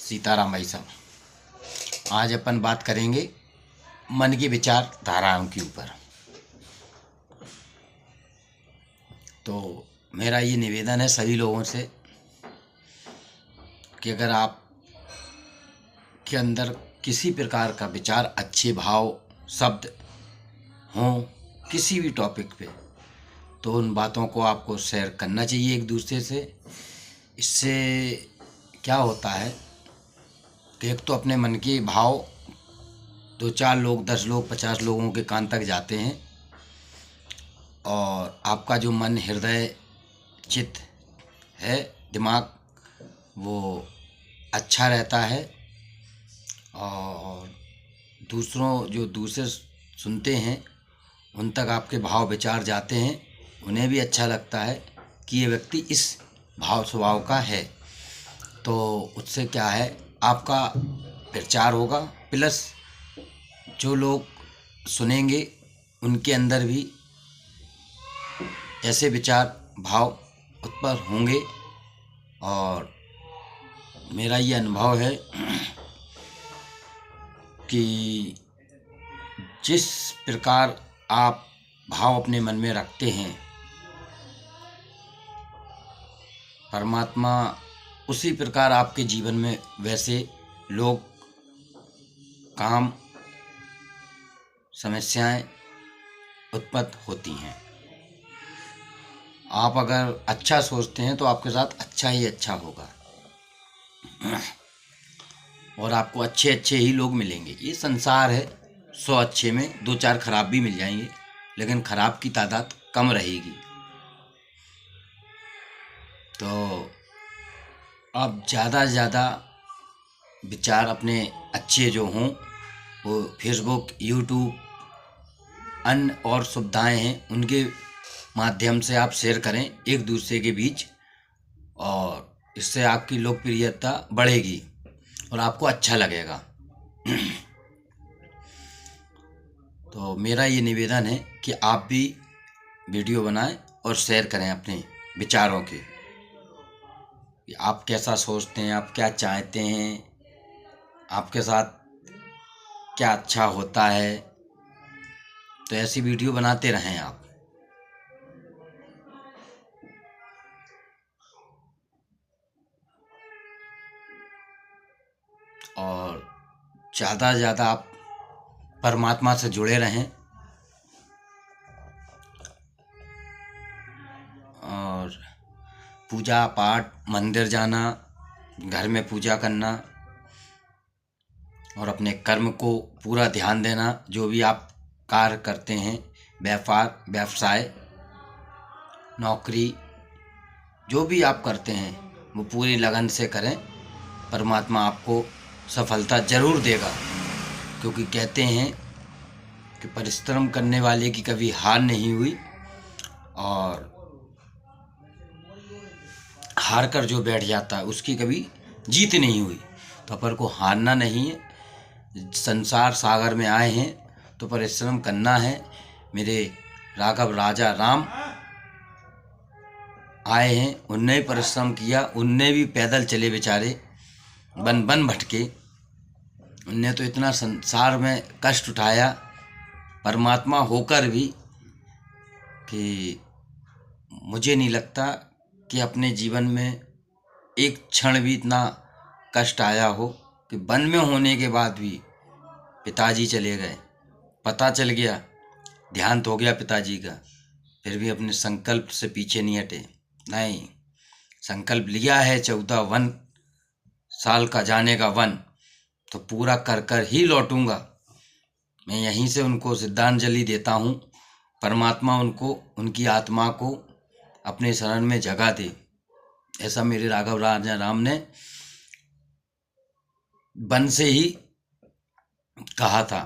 सीताराम भाई साहब, आज अपन बात करेंगे मन की विचार धाराओं के ऊपर। तो मेरा ये निवेदन है सभी लोगों से कि अगर आप के अंदर किसी प्रकार का विचार, अच्छे भाव, शब्द हों किसी भी टॉपिक पे, तो उन बातों को आपको शेयर करना चाहिए एक दूसरे से। इससे क्या होता है कि एक तो अपने मन के भाव 2-4 लोग, 10 लोग, 50 लोगों के कान तक जाते हैं और आपका जो मन, हृदय, चित्त है, दिमाग, वो अच्छा रहता है और दूसरे सुनते हैं उन तक आपके भाव विचार जाते हैं। उन्हें भी अच्छा लगता है कि ये व्यक्ति इस भाव स्वभाव का है। तो उससे क्या है, आपका प्रचार होगा, प्लस जो लोग सुनेंगे उनके अंदर भी ऐसे विचार, भाव उत्पन्न होंगे। और मेरा ये अनुभव है कि जिस प्रकार आप भाव अपने मन में रखते हैं, परमात्मा उसी प्रकार आपके जीवन में वैसे लोग, काम, समस्याएं उत्पन्न होती हैं। आप अगर अच्छा सोचते हैं तो आपके साथ अच्छा ही अच्छा होगा और आपको अच्छे अच्छे ही लोग मिलेंगे। ये संसार है, 100 अच्छे में 2-4 खराब भी मिल जाएंगे, लेकिन खराब की तादाद कम रहेगी। तो आप ज़्यादा से ज़्यादा विचार अपने अच्छे जो हों वो फेसबुक, यूट्यूब, अन्य और सुविधाएं हैं उनके माध्यम से आप शेयर करें एक दूसरे के बीच, और इससे आपकी लोकप्रियता बढ़ेगी और आपको अच्छा लगेगा। तो मेरा ये निवेदन है कि आप भी वीडियो बनाएं और शेयर करें अपने विचारों के, कि आप कैसा सोचते हैं, आप क्या चाहते हैं, आपके साथ क्या अच्छा होता है। तो ऐसी वीडियो बनाते रहें आप। और ज़्यादा से ज़्यादा आप परमात्मा से जुड़े रहें और पूजा पाठ, मंदिर जाना, घर में पूजा करना और अपने कर्म को पूरा ध्यान देना। जो भी आप कार्य करते हैं, व्यापार, व्यवसाय, नौकरी, जो भी आप करते हैं वो पूरी लगन से करें। परमात्मा आपको सफलता जरूर देगा, क्योंकि कहते हैं कि परिश्रम करने वाले की कभी हार नहीं हुई और हार कर जो बैठ जाता है उसकी कभी जीत नहीं हुई। तो अपन को हारना नहीं है। संसार सागर में आए हैं तो परिश्रम करना है। मेरे राघव राजा राम आए हैं, उनने भी परिश्रम किया, उनने भी पैदल चले बेचारे, बन बन भटके। उनने तो इतना संसार में कष्ट उठाया परमात्मा होकर भी, कि मुझे नहीं लगता कि अपने जीवन में एक क्षण भी इतना कष्ट आया हो कि वन में होने के बाद भी पिताजी चले गए, पता चल गया, देहांत हो गया पिताजी का, फिर भी अपने संकल्प से पीछे नहीं हटे। नहीं, संकल्प लिया है 14 साल का जाने का वन, तो पूरा कर कर ही लौटूंगा। मैं यहीं से उनको श्रद्धांजलि देता हूँ। परमात्मा उनको, उनकी आत्मा को अपने शरण में जगह दे। ऐसा मेरे राघव राजा राम ने वन से ही कहा था।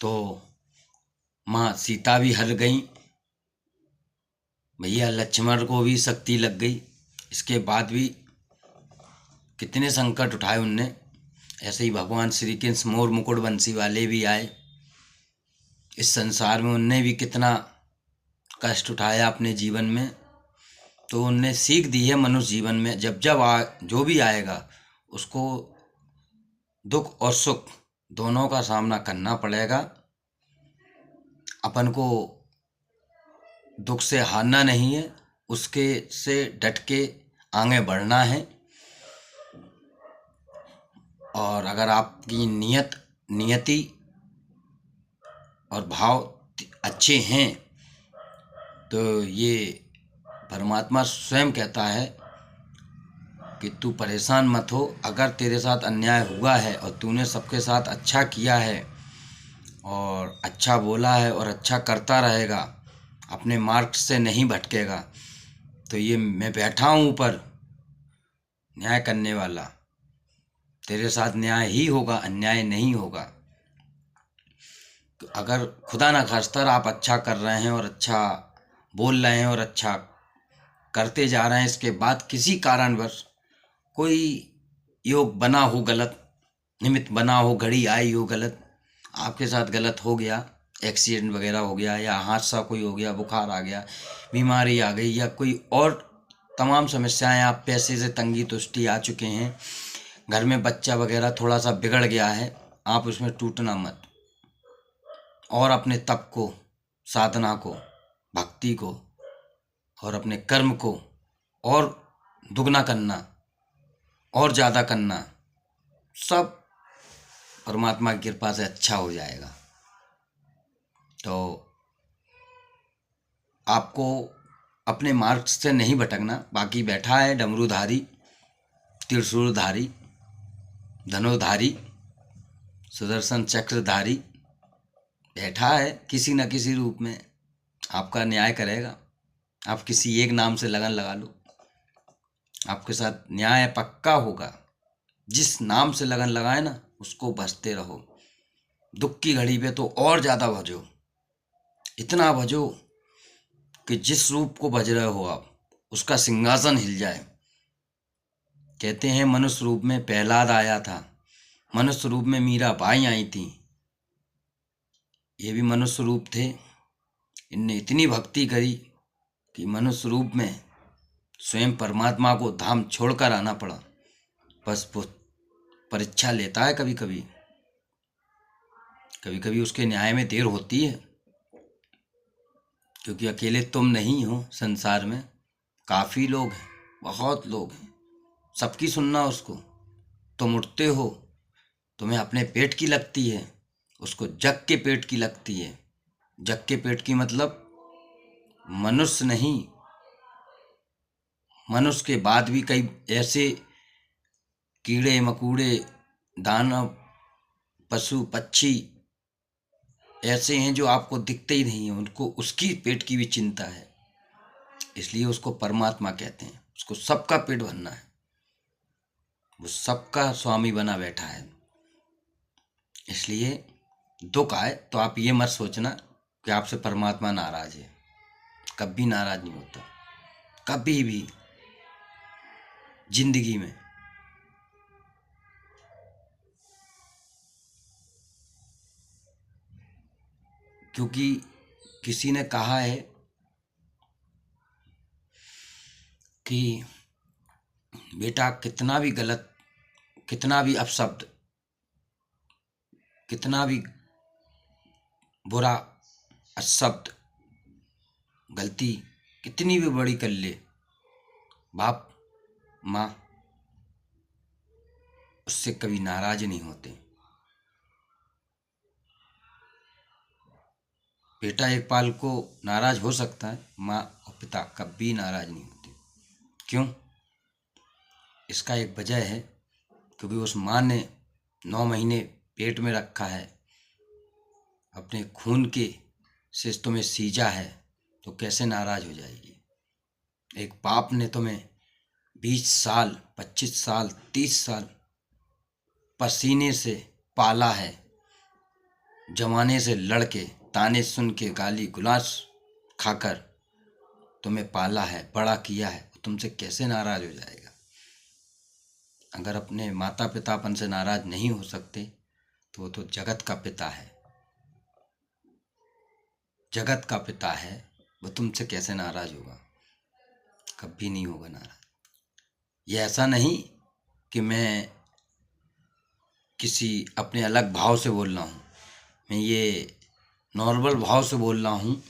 तो माँ सीता भी हर गई, भैया लक्ष्मण को भी शक्ति लग गई। इसके बाद भी कितने संकट उठाए उनने। ऐसे ही भगवान श्री कृष्ण मोर मुकुट बंसी वाले भी आए इस संसार में, उनने भी कितना कष्ट उठाया अपने जीवन में। तो उनने सीख दी है मनुष्य जीवन में, जब जब जो भी आएगा उसको दुख और सुख दोनों का सामना करना पड़ेगा। अपन को दुख से हारना नहीं है, उसके से डट के आगे बढ़ना है। और अगर आपकी नियति और भाव अच्छे हैं तो ये परमात्मा स्वयं कहता है कि तू परेशान मत हो। अगर तेरे साथ अन्याय हुआ है और तूने सबके साथ अच्छा किया है और अच्छा बोला है और अच्छा करता रहेगा, अपने मार्ग से नहीं भटकेगा, तो ये मैं बैठा हूँ ऊपर न्याय करने वाला। तेरे साथ न्याय ही होगा, अन्याय नहीं होगा। तो अगर खुदा ना खास्ता आप अच्छा कर रहे हैं और अच्छा बोल रहे हैं और अच्छा करते जा रहे हैं, इसके बाद किसी कारणवश कोई योग बना हो गलत, निमित्त बना हो, घड़ी आई हो गलत, आपके साथ गलत हो गया, एक्सीडेंट वगैरह हो गया या हादसा कोई हो गया, बुखार आ गया, बीमारी आ गई या कोई और तमाम समस्याएं, आप पैसे से तंगी तुष्टि आ चुके हैं, घर में बच्चा वगैरह थोड़ा सा बिगड़ गया है, आप उसमें टूटना मत और अपने तप को, साधना को, भक्ति को और अपने कर्म को और दुगना करना और ज़्यादा करना, सब परमात्मा की कृपा से अच्छा हो जाएगा। तो आपको अपने मार्ग से नहीं भटकना। बाकी बैठा है डमरूधारी, त्रिशूलधारी, धनुधारी, सुदर्शन चक्रधारी, बैठा है किसी न किसी रूप में, आपका न्याय करेगा। आप किसी एक नाम से लगन लगा लो, आपके साथ न्याय पक्का होगा। जिस नाम से लगन लगाए ना, उसको भजते रहो। दुख की घड़ी पे तो और ज़्यादा भजो, इतना भजो कि जिस रूप को भज रहे हो आप, उसका सिंहासन हिल जाए। कहते हैं मनुष्य रूप में प्रहलाद आया था, मनुष्य रूप में मीरा बाई आई थी, ये भी मनुष्य रूप थे। इनने इतनी भक्ति करी कि मनुष्य रूप में स्वयं परमात्मा को धाम छोड़कर आना पड़ा। बस वो परीक्षा लेता है, कभी कभी कभी कभी उसके न्याय में देर होती है, क्योंकि अकेले तुम नहीं हो संसार में, काफ़ी लोग हैं, बहुत लोग हैं, सबकी सुनना उसको। तुम उठते हो, तुम्हें अपने पेट की लगती है, उसको जग के पेट की लगती है। जग के पेट की मतलब मनुष्य नहीं, मनुष्य के बाद भी कई ऐसे कीड़े मकोड़े, दानव, पशु पक्षी ऐसे हैं जो आपको दिखते ही नहीं हैं, उनको उसकी पेट की भी चिंता है। इसलिए उसको परमात्मा कहते हैं। उसको सबका पेट भरना है, वो सबका स्वामी बना बैठा है। इसलिए दुख आए तो आप ये मत सोचना कि आपसे परमात्मा नाराज है। कभी नाराज नहीं होता, कभी भी जिंदगी में। क्योंकि किसी ने कहा है कि बेटा कितना भी गलत, कितना भी अपशब्द, कितना भी बुरा शब्द, गलती कितनी भी बड़ी कर ले, बाप माँ उससे कभी नाराज नहीं होते। बेटा एक पाल को नाराज हो सकता है, माँ और पिता कभी नाराज नहीं होते। क्यों? इसका एक वजह है, क्योंकि उस माँ ने 9 महीने पेट में रखा है, अपने खून के से तुम्हें सींचा है, तो कैसे नाराज हो जाएगी। एक बाप ने तुम्हें 20 साल, 25 साल, 30 साल पसीने से पाला है, जमाने से लड़के, ताने सुन के, गाली गुलास खाकर तुम्हें पाला है, बड़ा किया है, तुमसे कैसे नाराज हो जाएगा। अगर अपने माता पितापन से नाराज नहीं हो सकते तो वो तो जगत का पिता है, जगत का पिता है, वो तुमसे कैसे नाराज होगा। कभी नहीं होगा नाराज। ये ऐसा नहीं कि मैं किसी अपने अलग भाव से बोल रहा हूँ, मैं ये नॉर्मल भाव से बोल रहा हूँ।